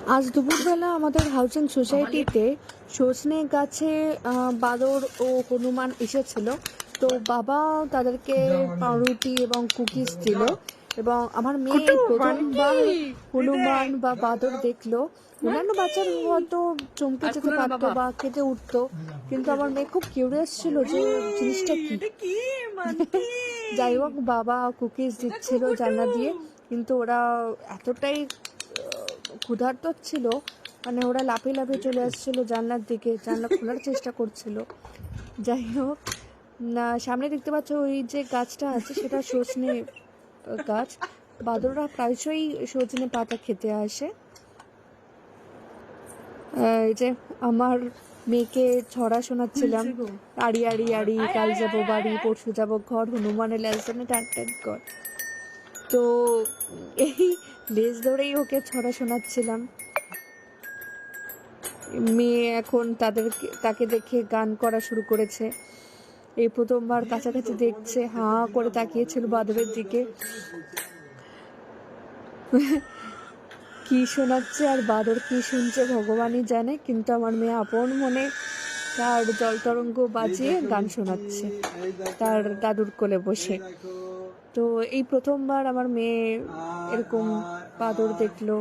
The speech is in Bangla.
আজ দুপুরবেলা আমাদের হাউজিং সোসাইটিতে সজনে গাছে বাঁদর ও হনুমান এসেছিল। তো বাবা তাদেরকে পাউরুটি এবং কুকিজ দিল, এবং আমার মেয়ে এই প্রথমবার হনুমান বা বাঁদর দেখলো। অন্যান্য বাচ্চারা হয়তো চমকে যেতে পারতো বা কেঁদে উঠতো, কিন্তু আমার মেয়ে খুব কিউরিয়াস ছিল যে জিনিসটা কি। যাই হোক, বাবা কুকিজ দিচ্ছিল জানলা দিয়ে, কিন্তু ওরা এতটাই ক্ষুধার্ত ছিল, মানে ওরা লাফিয়ে লাফিয়ে চলে আসছিল জানলার দিকে, জানলা খোলার চেষ্টা করছিল। যাই হোক, না সামনে দেখতে পাচ্ছ ওই যে গাছটা আছে সেটা সজনে গাছ। বাঁদররা প্রায়শই সজনে পাতা খেতে আসে। এই যে আমার মেয়েকে ছড়া শোনাচ্ছিলাম, আড়ি আড়ি আড়ি, কাল যাবো বাড়ি, পরশু যাবো ঘর, হনুমানের লেজনে টান টান কর। তো এই লেজ ধরেই ওকে ছড়া শোনাচ্ছিলাম। মেয়ে এখন তাকে দেখে গান করা শুরু করেছে। এই প্রথমবার কাছাকাছি দেখছে, হাঁ করে তাকিয়েছিল বাদরের দিকে। কি শোনাচ্ছে আর বাদর কি শুনছে ভগবানই জানে, কিন্তু আমার মেয়ে আপন মনে তার জল তরঙ্গ বাজিয়ে গান শোনাচ্ছে তার দাদুর কোলে বসে। তো এই প্রথমবার আমার মেয়ে এরকম বাদর দেখলো।